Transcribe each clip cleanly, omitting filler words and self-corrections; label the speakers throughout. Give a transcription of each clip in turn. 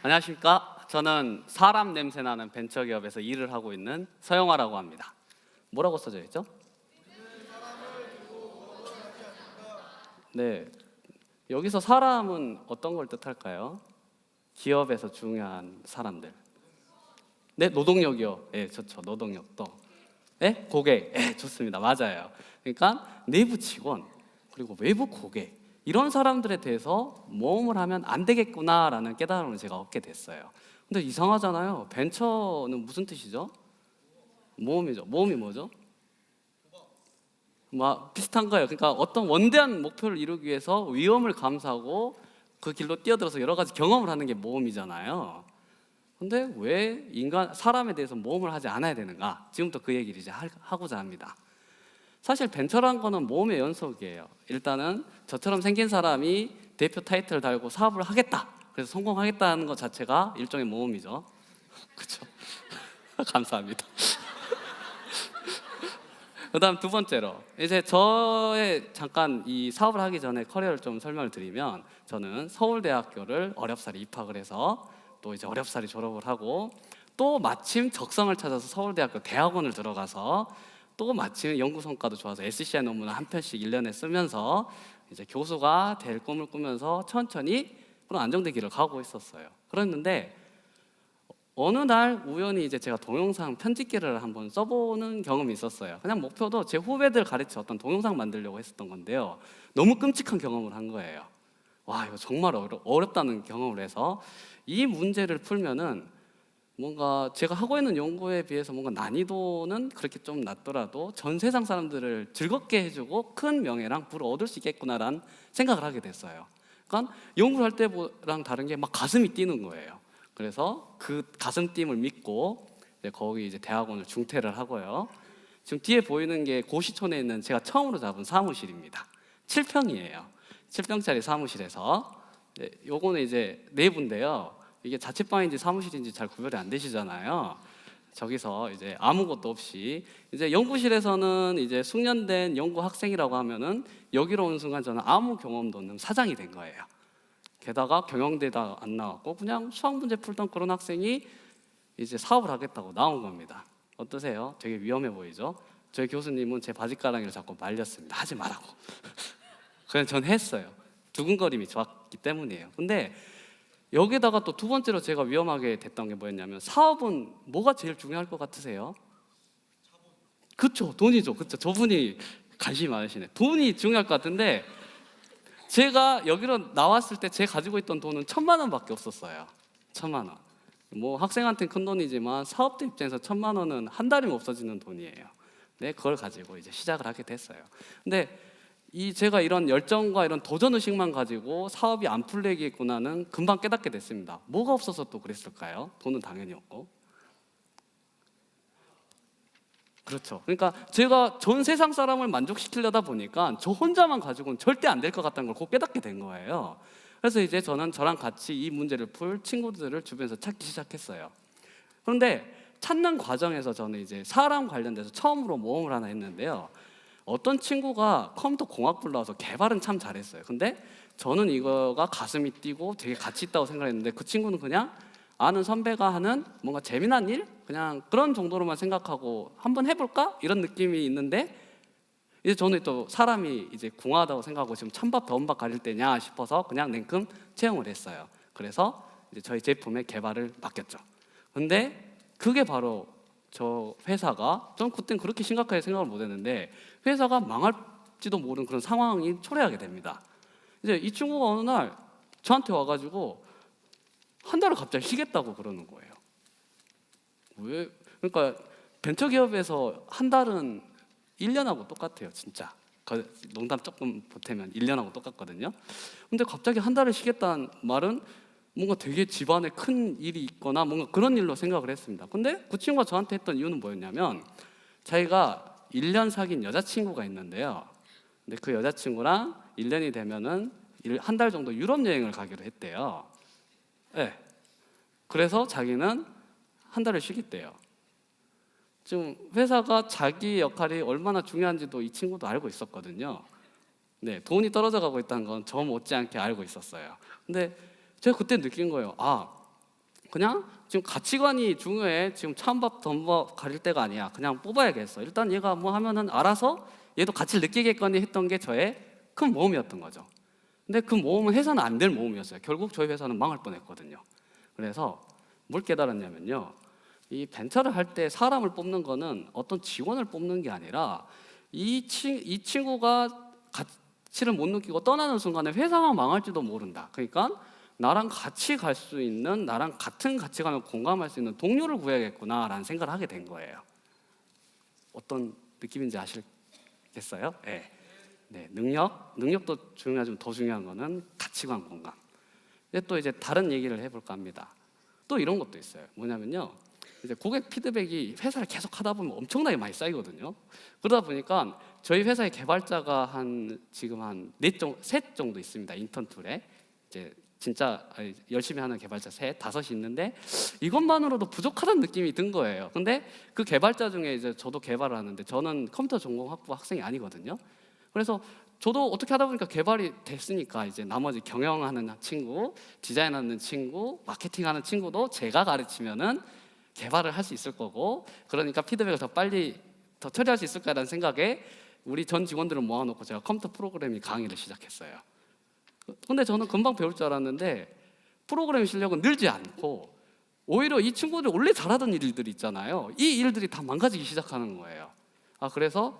Speaker 1: 안녕하십니까? 저는 사람 냄새 나는 벤처기업에서 일을 하고 있는 서영화라고 합니다. 뭐라고 써져 있죠? 네, 여기서 사람은 어떤 걸 뜻할까요? 기업에서 중요한 사람들. 네, 노동력이요. 예, 좋죠. 노동력도. 네, 고객. 예, 좋습니다. 맞아요. 그러니까 내부 직원 그리고 외부 고객 이런 사람들에 대해서 모험을 하면 안 되겠구나라는 깨달음을 제가 얻게 됐어요. 근데 이상하잖아요. 벤처는 무슨 뜻이죠? 모험이죠. 모험이 뭐죠? 뭐 비슷한 거예요. 그러니까 어떤 원대한 목표를 이루기 위해서 위험을 감수하고 그 길로 뛰어들어서 여러 가지 경험을 하는 게 모험이잖아요. 근데 왜 인간 사람에 대해서 모험을 하지 않아야 되는가? 지금부터 그 얘기를 이제 하고자 합니다. 사실 벤처란 거는 모험의 연속이에요. 일단은 저처럼 생긴 사람이 대표 타이틀을 달고 사업을 하겠다. 그래서 성공하겠다는 것 자체가 일종의 모험이죠. 그렇죠? 감사합니다. 그다음 두 번째로 이제 저의 잠깐 이 사업을 하기 전에 커리어를 좀 설명을 드리면 저는 서울대학교를 어렵사리 입학을 해서 또 이제 어렵사리 졸업을 하고 또 마침 적성을 찾아서 서울대학교 대학원을 들어가서 또 마침 연구 성과도 좋아서 SCI 논문을 한 편씩 1년에 쓰면서 이제 교수가 될 꿈을 꾸면서 천천히 그런 안정된 길을 가고 있었어요. 그랬는데 어느 날 우연히 이제 제가 동영상 편집기를 한번 써보는 경험이 있었어요. 그냥 목표도 제 후배들 가르쳐 어떤 동영상 만들려고 했었던 건데요. 너무 끔찍한 경험을 한 거예요. 와, 이거 정말 어렵다는 경험을 해서 이 문제를 풀면은 뭔가 제가 하고 있는 연구에 비해서 뭔가 난이도는 그렇게 좀 낮더라도 전 세상 사람들을 즐겁게 해주고 큰 명예랑 부를 얻을 수 있겠구나라는 생각을 하게 됐어요. 그러니까 연구를 할 때랑 다른 게 막 가슴이 뛰는 거예요. 그래서 그 가슴 뛴을 믿고 이제 거기 이제 대학원을 중퇴를 하고요. 지금 뒤에 보이는 게 고시촌에 있는 제가 처음으로 잡은 사무실입니다. 7평이에요. 7평짜리 사무실에서 요거는 이제 내부인데요. 이게 자취방인지 사무실인지 잘 구별이 안 되시잖아요. 저기서 이제 아무것도 없이 이제 연구실에서는 이제 숙련된 연구 학생이라고 하면은 여기로 온 순간 저는 아무 경험도 없는 사장이 된 거예요. 게다가 경영대다 안 나왔고 그냥 수학 문제 풀던 그런 학생이 이제 사업을 하겠다고 나온 겁니다. 어떠세요? 되게 위험해 보이죠? 저희 교수님은 제 바지가랑이를 잡고 말렸습니다. 하지 말라고. 그냥 전 했어요. 두근거림이 좋았기 때문이에요. 근데 여기다가 또 두 번째로 제가 위험하게 됐던 게 뭐였냐면 사업은 뭐가 제일 중요할 것 같으세요? 그쵸, 돈이죠. 그쵸, 저분이 관심이 많으시네. 돈이 중요할 것 같은데 제가 여기로 나왔을 때 제가 가지고 있던 돈은 1,000만 원밖에 없었어요. 1,000만 원. 뭐 학생한테는 큰 돈이지만 사업자 입장에서 1,000만 원은 한 달이면 없어지는 돈이에요. 네, 그걸 가지고 이제 시작을 하게 됐어요. 근데 이 제가 이런 열정과 이런 도전 의식만 가지고 사업이 안 풀리겠구나는 금방 깨닫게 됐습니다. 뭐가 없어서 또 그랬을까요? 돈은 당연히 없고. 그렇죠. 그러니까 제가 전 세상 사람을 만족시키려다 보니까 저 혼자만 가지고는 절대 안 될 것 같다는 걸 꼭 깨닫게 된 거예요. 그래서 이제 저는 저랑 같이 이 문제를 풀 친구들을 주변에서 찾기 시작했어요. 그런데 찾는 과정에서 저는 이제 사람 관련돼서 처음으로 모험을 하나 했는데요. 어떤 친구가 컴퓨터 공학부를 나와서 개발은 참 잘했어요. 근데 저는 이거가 가슴이 뛰고 되게 가치 있다고 생각했는데 그 친구는 그냥 아는 선배가 하는 뭔가 재미난 일? 그냥 그런 정도로만 생각하고 한번 해볼까? 이런 느낌이 있는데 이제 저는 또 사람이 이제 궁하다고 생각하고 지금 찬밥 더운밥 가릴 때냐 싶어서 그냥 냉큼 채용을 했어요. 그래서 이제 저희 제품의 개발을 맡겼죠. 근데 그게 바로 저 회사가 전 그땐 그렇게 심각하게 생각을 못했는데 회사가 망할지도 모르는 그런 상황이 초래하게 됩니다. 이제 이 친구가 어느 날 저한테 와가지고 한 달을 갑자기 쉬겠다고 그러는 거예요. 왜? 그러니까 벤처기업에서 한 달은 1년하고 똑같아요, 진짜. 농담 조금 보태면 1년하고 똑같거든요. 근데 갑자기 한 달을 쉬겠다는 말은 뭔가 되게 집안에 큰 일이 있거나 뭔가 그런 일로 생각을 했습니다. 근데 그 친구가 저한테 했던 이유는 뭐였냐면 자기가 1년 사귄 여자친구가 있는데요. 근데 그 여자친구랑 1년이 되면은 한 달 정도 유럽 여행을 가기로 했대요. 네. 그래서 자기는 한 달을 쉬겠대요. 지금 회사가 자기 역할이 얼마나 중요한지도 이 친구도 알고 있었거든요. 네, 돈이 떨어져 가고 있다는 건 저 못지않게 알고 있었어요. 근데 제가 그때 느낀 거예요. 그냥 지금 가치관이 중요해. 지금 찬밥 덤밥 가릴 때가 아니야. 그냥 뽑아야겠어. 일단 얘가 뭐 하면은 알아서 얘도 가치를 느끼겠거니 했던 게 저의 큰 모험이었던 거죠. 근데 그 모험은 해서는 안 될 모험이었어요. 결국 저희 회사는 망할 뻔했거든요. 그래서 뭘 깨달았냐면요, 이 벤처를 할 때 사람을 뽑는 거는 어떤 직원을 뽑는 게 아니라 이 친구가 가치를 못 느끼고 떠나는 순간에 회사가 망할지도 모른다. 그러니까 나랑 같이 갈 수 있는, 나랑 같은 가치관을 공감할 수 있는 동료를 구해야겠구나라는 생각을 하게 된 거예요. 어떤 느낌인지 아시겠어요? 네, 능력도 중요하지만 더 중요한 거는 가치관 공감. 이제 다른 얘기를 해볼까 합니다. 또 이런 것도 있어요. 뭐냐면요, 이제 고객 피드백이 회사를 계속 하다 보면 엄청나게 많이 쌓이거든요. 그러다 보니까 저희 회사의 개발자가 지금 한 셋 정도 있습니다. 인턴 툴에 이제 진짜 열심히 하는 개발자 다섯이 있는데 이것만으로도 부족하다는 느낌이 든 거예요. 근데 그 개발자 중에 이제 저도 개발을 하는데 저는 컴퓨터 전공 학부 학생이 아니거든요. 그래서 저도 어떻게 하다 보니까 개발이 됐으니까 이제 나머지 경영하는 친구, 디자인하는 친구, 마케팅하는 친구도 제가 가르치면은 개발을 할 수 있을 거고, 그러니까 피드백을 더 빨리 더 처리할 수 있을 거라는 생각에 우리 전 직원들을 모아놓고 제가 컴퓨터 프로그래밍 강의를 시작했어요. 근데 저는 금방 배울 줄 알았는데 프로그래밍 실력은 늘지 않고 오히려 이 친구들이 원래 잘하던 일들이 있잖아요. 이 일들이 다 망가지기 시작하는 거예요. 그래서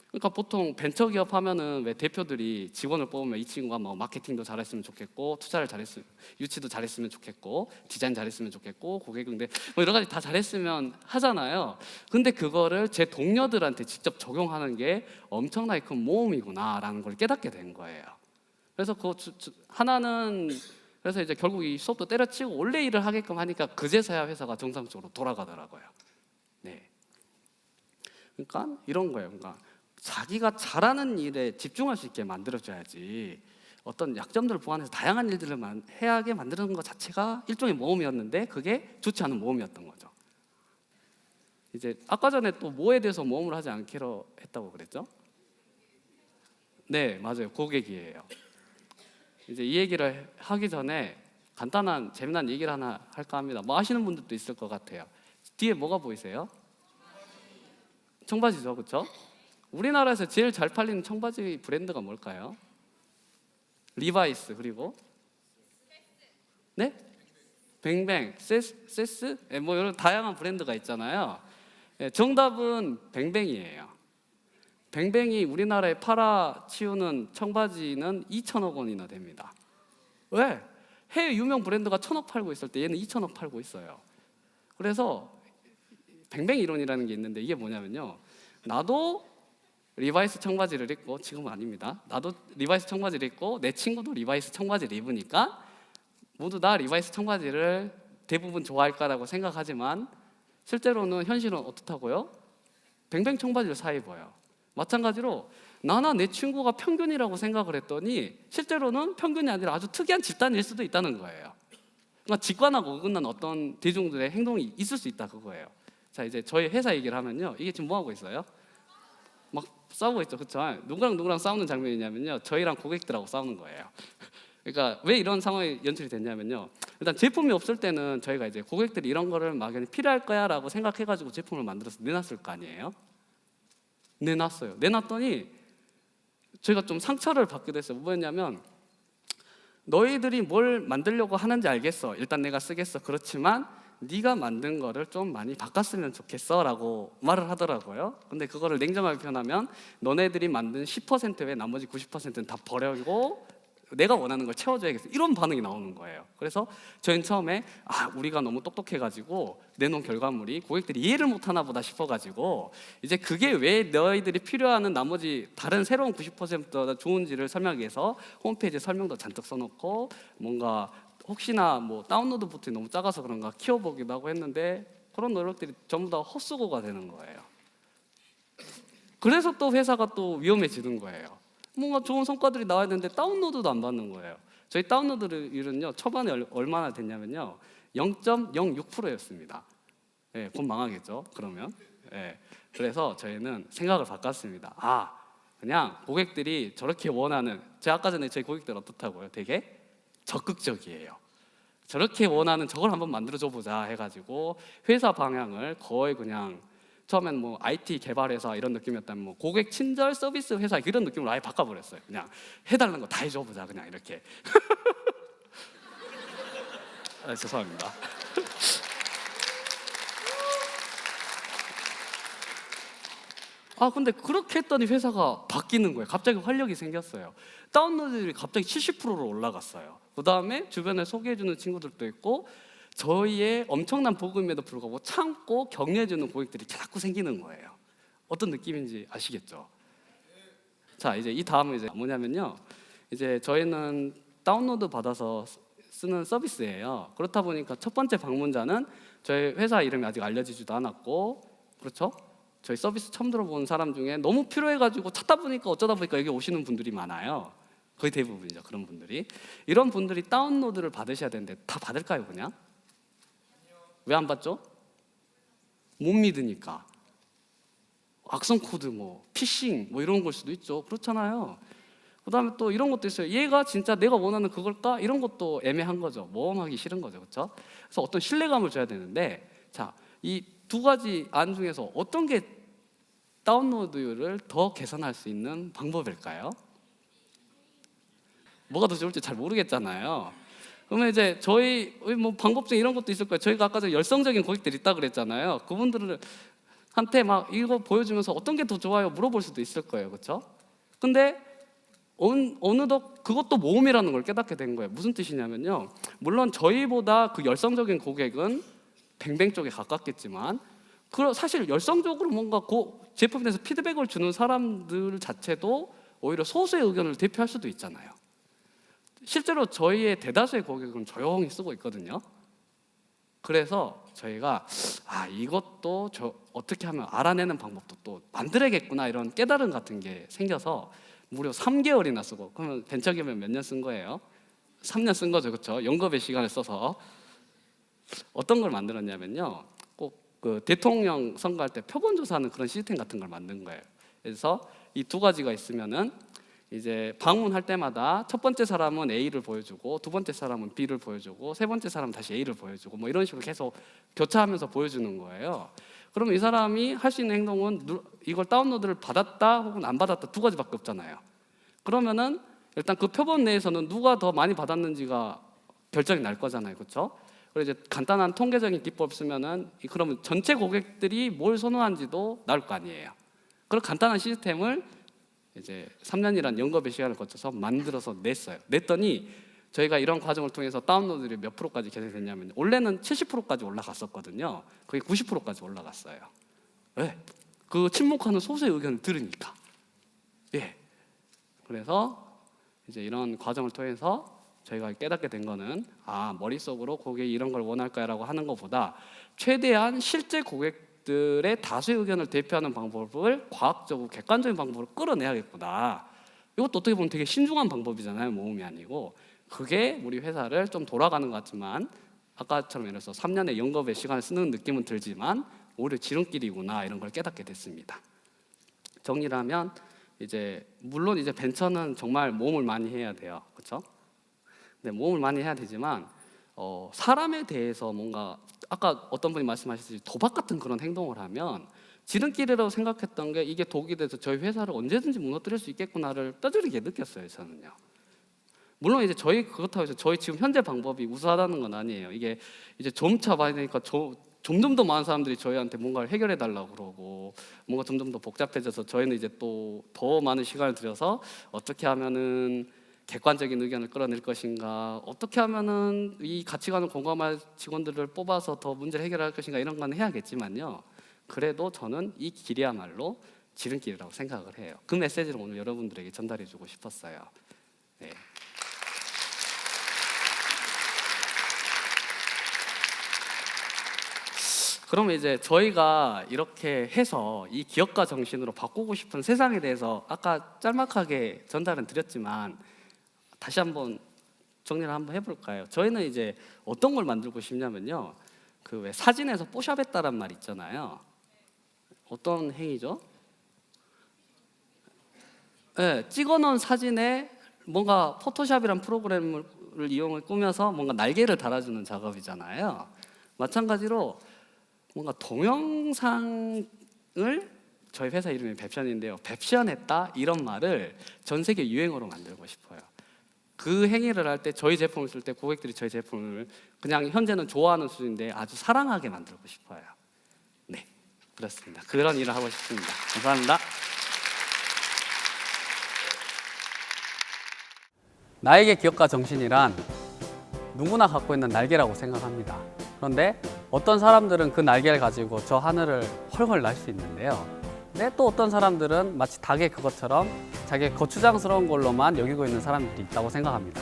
Speaker 1: 그러니까 보통 벤처기업 하면은 왜 대표들이 직원을 뽑으면 이 친구가 뭐 마케팅도 잘했으면 좋겠고, 투자를 잘했으면, 유치도 잘했으면 좋겠고, 디자인 잘했으면 좋겠고, 고객 응대 뭐 여러 가지 다 잘했으면 하잖아요. 근데 그거를 제 동료들한테 직접 적용하는 게 엄청나게 큰 모험이구나라는 걸 깨닫게 된 거예요. 그래서 하나는 그래서 이제 결국 이 수업도 때려치고 원래 일을 하게끔 하니까 그제서야 회사가 정상적으로 돌아가더라고요. 네. 그러니까 이런 거예요. 그러니까 자기가 잘하는 일에 집중할 수 있게 만들어줘야지, 어떤 약점들을 보완해서 다양한 일들을 해야하게 만드는 것 자체가 일종의 모험이었는데 그게 좋지 않은 모험이었던 거죠. 이제 아까 전에 또 뭐에 대해서 모험을 하지 않기로 했다고 그랬죠? 네, 맞아요. 고객이에요. 이제 이 얘기를 하기 전에 간단한 재미난 얘기를 하나 할까 합니다. 뭐 아시는 분들도 있을 것 같아요. 뒤에 뭐가 보이세요? 청바지죠, 그렇죠? 우리나라에서 제일 잘 팔리는 청바지 브랜드가 뭘까요? 리바이스, 그리고 네? 뱅뱅, 세스? 뭐 이런 다양한 브랜드가 있잖아요. 정답은 뱅뱅이에요. 뱅뱅이 우리나라에 팔아치우는 청바지는 2천억 원이나 됩니다. 왜? 해외 유명 브랜드가 1,000억 팔고 있을 때 얘는 2천억 팔고 있어요. 그래서 뱅뱅 이론이라는 게 있는데 이게 뭐냐면요, 나도 리바이스 청바지를 입고, 지금은 아닙니다. 나도 리바이스 청바지를 입고 내 친구도 리바이스 청바지를 입으니까 모두 다 리바이스 청바지를 대부분 좋아할 거라고 생각하지만 실제로는 현실은 어떻다고요? 뱅뱅 청바지를 사 입어요. 마찬가지로 나나 내 친구가 평균이라고 생각을 했더니 실제로는 평균이 아니라 아주 특이한 집단일 수도 있다는 거예요. 그러니까 직관하고 어긋난 어떤 대중들의 행동이 있을 수 있다, 그거예요. 자, 이제 저희 회사 얘기를 하면요, 이게 지금 뭐 하고 있어요? 막 싸우고 있죠, 그렇죠? 누구랑 싸우는 장면이냐면요, 저희랑 고객들하고 싸우는 거예요. 그러니까 왜 이런 상황이 연출이 됐냐면요, 일단 제품이 없을 때는 저희가 이제 고객들이 이런 거를 막연히 필요할 거야라고 생각해가지고 제품을 만들어서 내놨을 거 아니에요. 내놨어요. 내놨더니 저희가 좀 상처를 받기도 했어요. 뭐였냐면, 너희들이 뭘 만들려고 하는지 알겠어, 일단 내가 쓰겠어. 그렇지만 네가 만든 거를 좀 많이 바꿨으면 좋겠어 라고 말을 하더라고요. 근데 그거를 냉정하게 표현하면 너네들이 만든 10% 외에 나머지 90%는 다 버리고 내가 원하는 걸 채워줘야겠어, 이런 반응이 나오는 거예요. 그래서 저희는 처음에 우리가 너무 똑똑해가지고 내놓은 결과물이 고객들이 이해를 못하나 보다 싶어가지고 이제 그게 왜 너희들이 필요하는 나머지 다른 새로운 90%보다 좋은지를 설명하기 위해서 홈페이지에 설명도 잔뜩 써놓고 뭔가 혹시나 뭐 다운로드 버튼이 너무 작아서 그런가 키워보기도 하고 했는데 그런 노력들이 전부 다 헛수고가 되는 거예요. 그래서 또 회사가 또 위험해지는 거예요. 뭔가 좋은 성과들이 나와야 되는데 다운로드도 안 받는 거예요. 저희 다운로드율은요, 초반에 얼마나 됐냐면요, 0.06%였습니다. 곧 망하겠죠, 그러면. 그래서 저희는 생각을 바꿨습니다. 그냥 고객들이 저렇게 원하는, 제가 아까 전에 저희 고객들 어떻다고요? 되게 적극적이에요. 저렇게 원하는 저걸 한번 만들어줘 보자 해가지고 회사 방향을 거의 그냥 처음엔 뭐 IT 개발 회사 이런 느낌이었다면 뭐 고객 친절 서비스 회사 이런 느낌으로 아예 바꿔버렸어요. 그냥 해달라는 거 다 해줘 보자 그냥 이렇게. 죄송합니다. 근데 그렇게 했더니 회사가 바뀌는 거예요. 갑자기 활력이 생겼어요. 다운로드율이 갑자기 70%로 올라갔어요. 그 다음에 주변에 소개해주는 친구들도 있고 저희의 엄청난 복음에도 불구하고 참고 격려해주는 고객들이 자꾸 생기는 거예요. 어떤 느낌인지 아시겠죠? 자, 이제 이 다음은 이제 뭐냐면요. 이제 저희는 다운로드 받아서 쓰는 서비스예요. 그렇다 보니까 첫 번째 방문자는 저희 회사 이름이 아직 알려지지도 않았고, 그렇죠? 저희 서비스 처음 들어본 사람 중에 너무 필요해가지고 찾다 보니까 어쩌다 보니까 여기 오시는 분들이 많아요. 거의 대부분이죠. 그런 분들이. 이런 분들이 다운로드를 받으셔야 되는데 다 받을까요 그냥? 왜 안 받죠? 못 믿으니까. 악성 코드 뭐 피싱 뭐 이런 걸 수도 있죠. 그렇잖아요. 그 다음에 또 이런 것도 있어요. 얘가 진짜 내가 원하는 그걸까? 이런 것도 애매한 거죠. 모험하기 싫은 거죠. 그렇죠? 그래서 어떤 신뢰감을 줘야 되는데, 자, 이 두 가지 안 중에서 어떤 게 다운로드율을 더 개선할 수 있는 방법일까요? 뭐가 더 좋을지 잘 모르겠잖아요. 그러면 이제 저희 뭐 방법 중에 이런 것도 있을 거예요. 저희가 아까 전에 열성적인 고객들이 있다 그랬잖아요. 그분들한테 막 이거 보여주면서 어떤 게 더 좋아요 물어볼 수도 있을 거예요. 그렇죠? 근데 어느덧 그것도 모험이라는 걸 깨닫게 된 거예요. 무슨 뜻이냐면요. 물론 저희보다 그 열성적인 고객은 뱅뱅 쪽에 가깝겠지만 사실 열성적으로 뭔가 제품에 대해서 피드백을 주는 사람들 자체도 오히려 소수의 의견을 대표할 수도 있잖아요. 실제로 저희의 대다수의 고객은 조용히 쓰고 있거든요. 그래서 저희가 이것도 어떻게 하면 알아내는 방법도 또 만들어야겠구나 이런 깨달음 같은 게 생겨서 무려 3개월이나 쓰고, 그러면 벤처기업은 몇 년 쓴 거예요? 3년 쓴 거죠. 그렇죠? 영겁의 시간을 써서 어떤 걸 만들었냐면요. 꼭 그 대통령 선거할 때 표본 조사하는 그런 시스템 같은 걸 만든 거예요. 그래서 이 두 가지가 있으면은 이제 방문할 때마다 첫 번째 사람은 A를 보여주고 두 번째 사람은 B를 보여주고 세 번째 사람은 다시 A를 보여주고 뭐 이런 식으로 계속 교차하면서 보여주는 거예요. 그러면 이 사람이 할 수 있는 행동은 이걸 다운로드를 받았다 혹은 안 받았다 두 가지밖에 없잖아요. 그러면은 일단 그 표본 내에서는 누가 더 많이 받았는지가 결정이 날 거잖아요. 그렇죠? 그리고 이제 간단한 통계적인 기법 쓰면은 그러면 전체 고객들이 뭘 선호한지도 나올 거 아니에요. 그런 간단한 시스템을 이제 3년이란 영겁의 시간을 거쳐서 만들어서 냈더니 저희가 이런 과정을 통해서 다운로드율이 몇 프로까지 개선됐냐면 원래는 70%까지 올라갔었거든요. 그게 90%까지 올라갔어요. 왜? 그 침묵하는 소수의 의견을 들으니까. 예. 그래서 이제 이런 과정을 통해서 저희가 깨닫게 된 거는 머릿속으로 고객이 이런 걸 원할까라고 하는 것보다 최대한 실제 고객들의 다수의 의견을 대표하는 방법을 과학적으로 객관적인 방법으로 끌어내야겠구나. 이것도 어떻게 보면 되게 신중한 방법이잖아요. 모험이 아니고. 그게 우리 회사를 좀 돌아가는 것 같지만 아까처럼 예를 들어서 3년의 영겁의 시간을 쓰는 느낌은 들지만 오히려 지름길이구나 이런 걸 깨닫게 됐습니다. 정리를 하면 이제 물론 이제 벤처는 정말 모험을 많이 해야 돼요. 그렇죠? 네, 모험을 많이 해야 되지만 사람에 대해서 뭔가 아까 어떤 분이 말씀하셨듯이 도박 같은 그런 행동을 하면 지름길이라고 생각했던 게 이게 독이 돼서 저희 회사를 언제든지 무너뜨릴 수 있겠구나를 뼈저리게 느꼈어요. 저는요. 물론 이제 그렇다고 해서 저희 지금 현재 방법이 우수하다는 건 아니에요. 이게 이제 점차 봐야 되니까 점점 더 많은 사람들이 저희한테 뭔가를 해결해 달라고 그러고 뭔가 점점 더 복잡해져서 저희는 이제 또 더 많은 시간을 들여서 어떻게 하면은 객관적인 의견을 끌어낼 것인가, 어떻게 하면은 이 가치관을 공감할 직원들을 뽑아서 더 문제를 해결할 것인가 이런 건 해야겠지만요. 그래도 저는 이 길이야말로 지름길이라고 생각을 해요. 그 메시지를 오늘 여러분들에게 전달해주고 싶었어요. 네. 그러면 이제 저희가 이렇게 해서 이 기업가 정신으로 바꾸고 싶은 세상에 대해서 아까 짤막하게 전달은 드렸지만 다시 한번 정리를 한번 해볼까요? 저희는 이제 어떤 걸 만들고 싶냐면요. 그 왜 사진에서 뽀샵했다란 말 있잖아요. 어떤 행위죠? 네, 찍어놓은 사진에 뭔가 포토샵이란 프로그램을 도구를 이용해 꾸며서 뭔가 날개를 달아주는 작업이잖아요. 마찬가지로 뭔가 동영상을 저희 회사 이름이 뱁션인데요. 뱁션했다 이런 말을 전 세계 유행어로 만들고 싶어요. 그 행위를 할 때 저희 제품을 쓸 때 고객들이 저희 제품을 그냥 현재는 좋아하는 수준인데 아주 사랑하게 만들고 싶어요. 네, 그렇습니다. 그런 일을 하고 싶습니다. 감사합니다. 나에게 기업가 정신이란 누구나 갖고 있는 날개라고 생각합니다. 그런데 어떤 사람들은 그 날개를 가지고 저 하늘을 헐헐 날 수 있는데요. 근데 또 어떤 사람들은 마치 닭의 그것처럼 자기의 거추장스러운 걸로만 여기고 있는 사람들이 있다고 생각합니다.